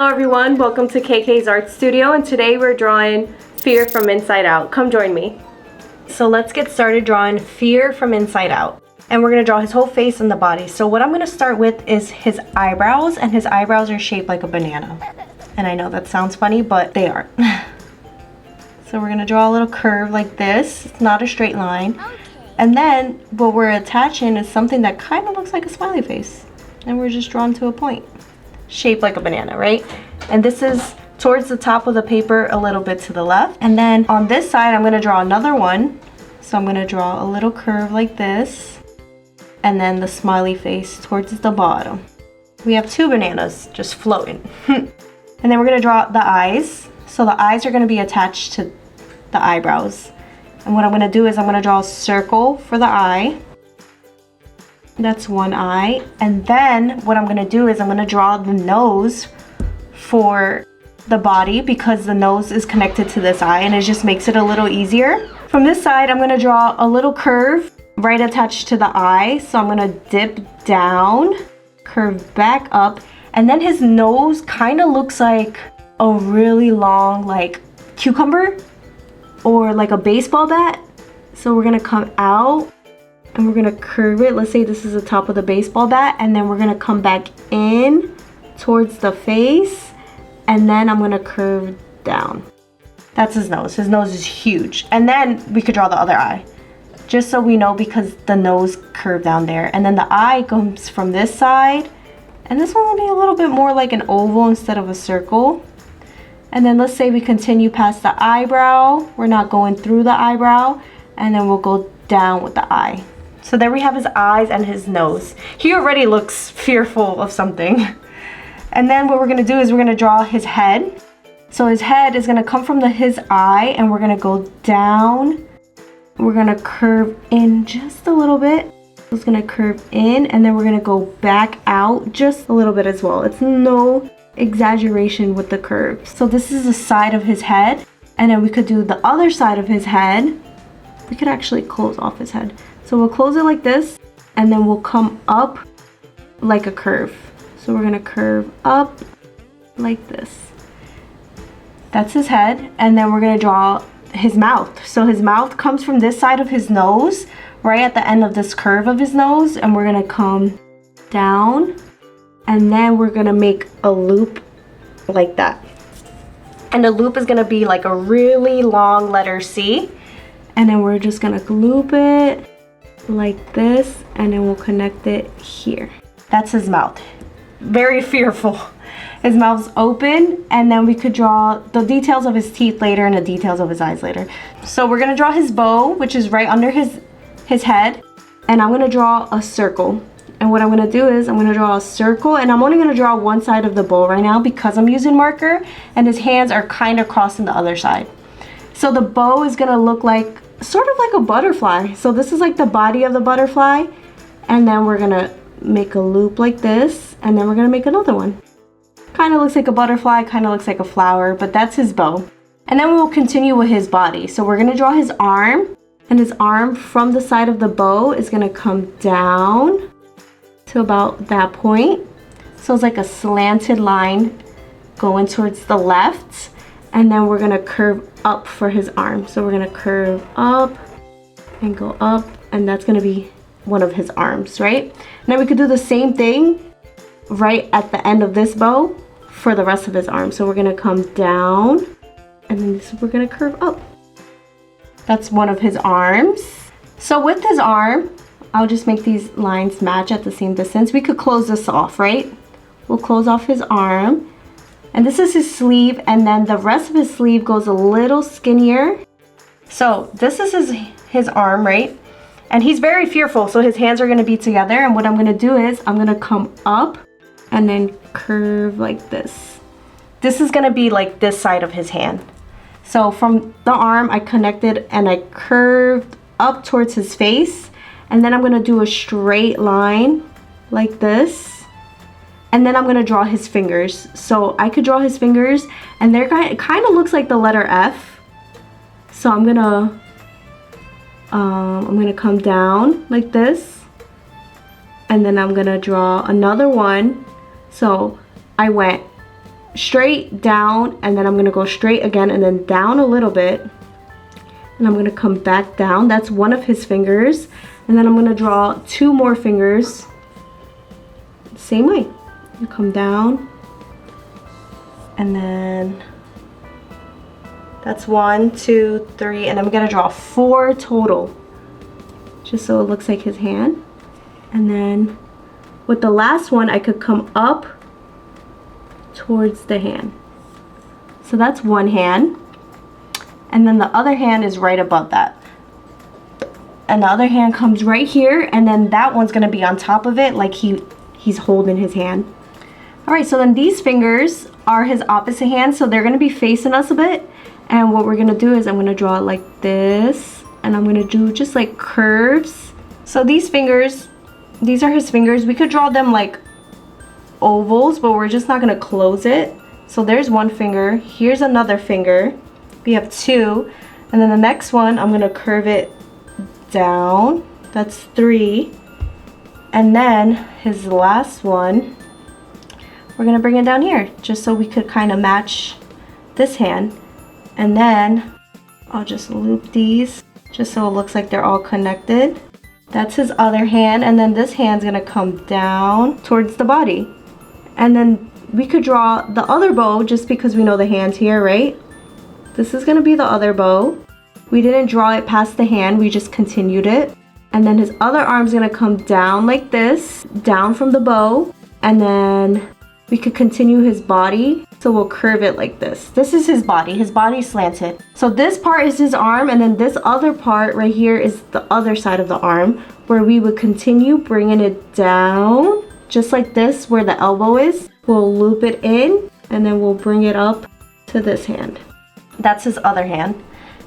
Hello everyone, welcome to KK's Art Studio, and today we're drawing Fear from Inside Out. Come join me. So let's get started drawing Fear from Inside Out. And we're going to draw his whole face and the body. So what I'm going to start with is his eyebrows, and his eyebrows are shaped like a banana. And I know that sounds funny, but they aren't. So we're going to draw a little curve like this. It's not a straight line. And then what we're attaching is something that kind of looks like a smiley face. And we're just drawn to a point. Shaped like a banana, right? And this is towards the top of the paper, a little bit to the left. And then on this side, I'm gonna draw another one. So I'm gonna draw a little curve like this. And then the smiley face towards the bottom. We have two bananas just floating. And then we're gonna draw the eyes. So the eyes are gonna be attached to the eyebrows. And what I'm gonna do is I'm gonna draw a circle for the eye. That's one eye. And then what I'm gonna do is I'm gonna draw the nose for the body, because the nose is connected to this eye and it just makes it a little easier. From this side, I'm gonna draw a little curve right attached to the eye. So I'm gonna dip down, curve back up, and then his nose kind of looks like a really long like cucumber or like a baseball bat. So we're gonna come out and we're gonna curve it. Let's say this is the top of the baseball bat, and then we're gonna come back in towards the face, and then I'm gonna curve down. That's his nose. His nose is huge. And then we could draw the other eye, just so we know, because the nose curved down there. And then the eye comes from this side, and this one will be a little bit more like an oval instead of a circle. And then let's say we continue past the eyebrow. We're not going through the eyebrow, and then we'll go down with the eye. So there we have his eyes and his nose. He already looks fearful of something. And then what we're gonna do is we're gonna draw his head. So his head is gonna come from his eye, and we're gonna go down. We're gonna curve in just a little bit. It's gonna curve in, and then we're gonna go back out just a little bit as well. It's no exaggeration with the curve. So this is the side of his head, and then we could do the other side of his head. We could actually close off his head. So we'll close it like this, and then we'll come up like a curve. So we're gonna curve up like this. That's his head. And then we're gonna draw his mouth. So his mouth comes from this side of his nose, right at the end of this curve of his nose, and we're gonna come down, and then we're gonna make a loop like that. And the loop is gonna be like a really long letter C. And then we're just gonna loop it like this, and then we'll connect it here. That's his mouth. Very fearful. His mouth's open, and then we could draw the details of his teeth later and the details of his eyes later. So we're gonna draw his bow, which is right under his head, and I'm gonna draw a circle. And what I'm gonna do is I'm gonna draw a circle, and I'm only gonna draw one side of the bow right now because I'm using marker, and his hands are kind of crossing the other side. So the bow is gonna look like sort of like a butterfly. So this is like the body of the butterfly, and then we're gonna make a loop like this, and then we're gonna make another one. Kind of looks like a butterfly, kind of looks like a flower, but that's his bow. And then we will continue with his body. So we're gonna draw his arm, and his arm from the side of the bow is gonna come down to about that point. So it's like a slanted line going towards the left. And then we're gonna curve up for his arm. So we're gonna curve up and go up, and that's gonna be one of his arms, right? Now we could do the same thing right at the end of this bow for the rest of his arm. So we're gonna come down, and then we're gonna curve up. That's one of his arms. So with his arm, I'll just make these lines match at the same distance. We could close this off, right? We'll close off his arm. And this is his sleeve, and then the rest of his sleeve goes a little skinnier. So this is his arm, right? And he's very fearful, so his hands are gonna be together. And what I'm gonna do is I'm gonna come up and then curve like this. This is gonna be like this side of his hand. So from the arm, I connected and I curved up towards his face. And then I'm gonna do a straight line like this. And then I'm gonna draw his fingers. So I could draw his fingers, and it kind of looks like the letter F. So I'm gonna come down like this, and then I'm gonna draw another one. So I went straight down, and then I'm gonna go straight again and then down a little bit. And I'm gonna come back down. That's one of his fingers. And then I'm gonna draw 2 more fingers. Same way. You come down. And then that's 1, 2, 3, and I'm gonna draw 4 total. Just so it looks like his hand. And then with the last one, I could come up towards the hand. So that's one hand. And then the other hand is right above that. And the other hand comes right here, and then that one's gonna be on top of it like he's holding his hand. All right, so then these fingers are his opposite hand, so they're gonna be facing us a bit. And what we're gonna do is I'm gonna draw it like this, and I'm gonna do just like curves. So these fingers, these are his fingers. We could draw them like ovals, but we're just not gonna close it. So there's one finger, here's another finger. We have 2, and then the next one, I'm gonna curve it down. That's 3. And then his last one, we're gonna bring it down here, just so we could kind of match this hand. And then I'll just loop these, just so it looks like they're all connected. That's his other hand, and then this hand's gonna come down towards the body. And then we could draw the other bow, just because we know the hand's here, right? This is gonna be the other bow. We didn't draw it past the hand, we just continued it. And then his other arm's gonna come down like this, down from the bow. And then we could continue his body. So we'll curve it like this. This is his body's slanted. So this part is his arm, and then this other part right here is the other side of the arm, where we would continue bringing it down, just like this, where the elbow is. We'll loop it in, and then we'll bring it up to this hand. That's his other hand.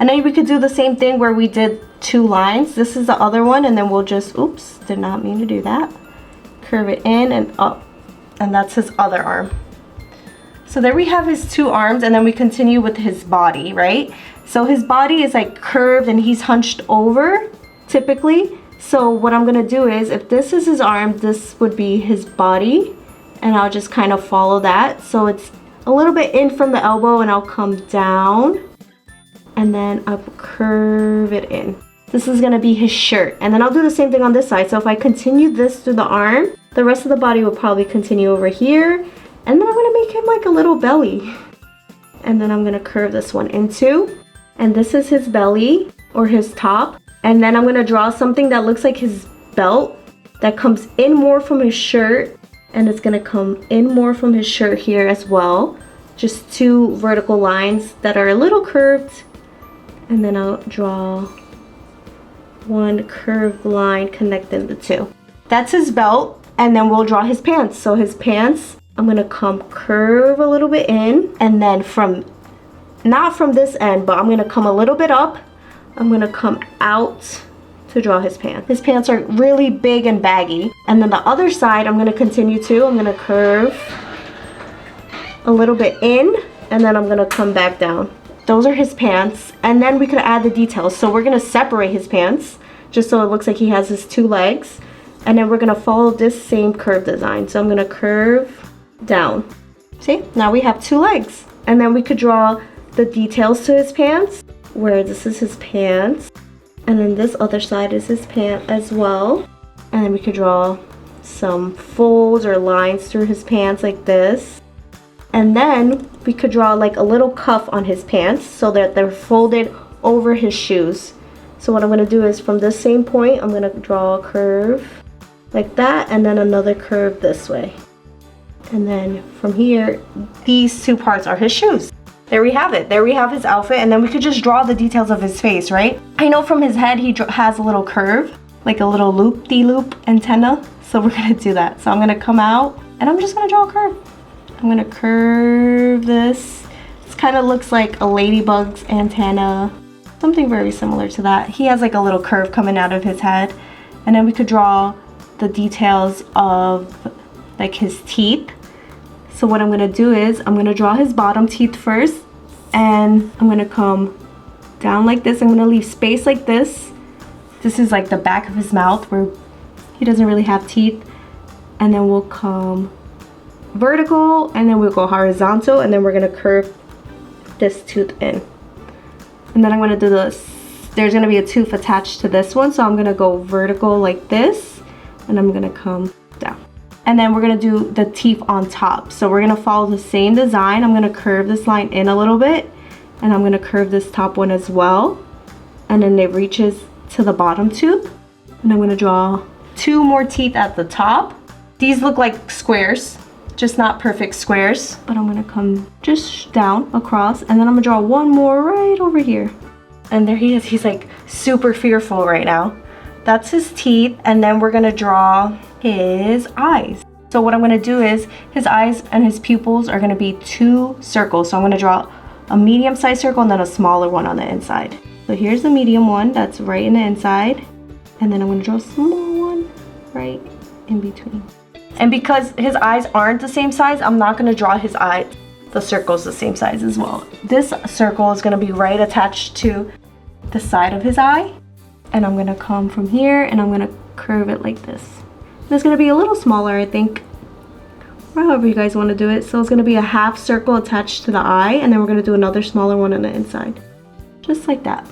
And then we could do the same thing where we did 2 lines. This is the other one, and then we'll just, oops, did not mean to do that. Curve it in and up, and that's his other arm. So there we have his 2 arms, and then we continue with his body, right? So his body is like curved and he's hunched over, typically. So what I'm gonna do is, if this is his arm, this would be his body, and I'll just kind of follow that. So it's a little bit in from the elbow, and I'll come down, and then I'll curve it in. This is gonna be his shirt, and then I'll do the same thing on this side. So if I continue this through the arm, the rest of the body will probably continue over here, and then I'm gonna make him like a little belly. And then I'm gonna curve this one into, and this is his belly, or his top. And then I'm gonna draw something that looks like his belt, that comes in more from his shirt, and it's gonna come in more from his shirt here as well. Just 2 vertical lines that are a little curved, and then I'll draw 1 curved line connecting the 2. That's his belt, and then we'll draw his pants. So his pants, I'm gonna come curve a little bit in, and then not from this end, but I'm gonna come a little bit up. I'm gonna come out to draw his pants. His pants are really big and baggy. And then the other side, I'm gonna continue to, I'm gonna curve a little bit in, and then I'm gonna come back down. Those are his pants, and then we could add the details. So we're gonna separate his pants, just so it looks like he has his 2 legs. And then we're gonna follow this same curve design. So I'm gonna curve down. See, now we have 2 legs. And then we could draw the details to his pants, where this is his pants, and then this other side is his pant as well. And then we could draw some folds or lines through his pants like this. And then we could draw like a little cuff on his pants so that they're folded over his shoes. So what I'm gonna do is, from this same point, I'm gonna draw a curve like that, and then another curve this way. And then from here, these 2 parts are his shoes. There we have it. There we have his outfit, and then we could just draw the details of his face, right? I know from his head he has a little curve, like a little loop-de-loop antenna. So we're gonna do that. So I'm gonna come out, and I'm just gonna draw a curve. I'm gonna curve this. This kind of looks like a ladybug's antenna, something very similar to that. He has like a little curve coming out of his head. And then we could draw the details of like his teeth. So what I'm gonna do is, I'm gonna draw his bottom teeth first, and I'm gonna come down like this. I'm gonna leave space like this. This is like the back of his mouth where he doesn't really have teeth. And then we'll come vertical, and then we'll go horizontal, and then we're gonna curve this tooth in. And then I'm gonna do this. There's gonna be a tooth attached to this one, so I'm gonna go vertical like this, and I'm gonna come down. And then we're gonna do the teeth on top. So we're gonna follow the same design. I'm gonna curve this line in a little bit, and I'm gonna curve this top one as well. And then it reaches to the bottom tooth. And I'm gonna draw 2 more teeth at the top. These look like squares, just not perfect squares. But I'm gonna come just down across, and then I'm gonna draw 1 more right over here. And there he is. He's like super fearful right now. That's his teeth, and then we're gonna draw his eyes. So what I'm gonna do is his eyes and his pupils are gonna be 2 circles. So I'm gonna draw a medium-sized circle and then a smaller one on the inside. So here's the medium one that's right in the inside, and then I'm gonna draw a small one right in between. And because his eyes aren't the same size, I'm not gonna draw his eye, the circle's the same size as well. This circle is gonna be right attached to the side of his eye, and I'm gonna come from here and I'm gonna curve it like this. And it's gonna be a little smaller, I think, or however you guys wanna do it. So it's gonna be a half circle attached to the eye, and then we're gonna do another smaller one on the inside. Just like that.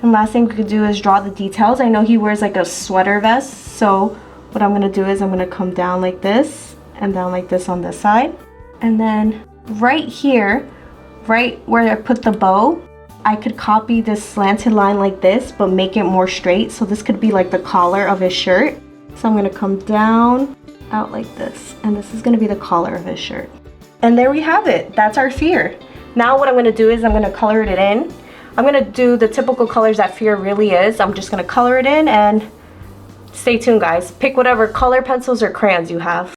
And last thing we could do is draw the details. I know he wears like a sweater vest, so what I'm gonna do is I'm gonna come down like this and down like this on this side. And then right here, right where I put the bow, I could copy this slanted line like this, but make it more straight. So this could be like the collar of his shirt. So I'm gonna come down, out like this, and this is gonna be the collar of his shirt. And there we have it. That's our fear. Now what I'm gonna do is I'm gonna color it in. I'm gonna do the typical colors that fear really is. I'm just gonna color it in, and stay tuned, guys. Pick whatever color pencils or crayons you have.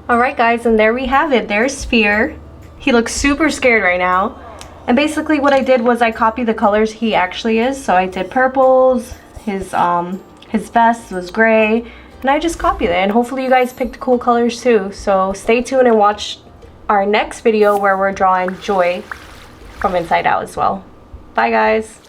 Alright guys, and there we have it. There's Fear. He looks super scared right now. And basically what I did was I copied the colors he actually is. So I did purples, his vest was gray, and I just copied it. And hopefully you guys picked cool colors too. So stay tuned and watch our next video where we're drawing Joy from inside out as well. Bye guys.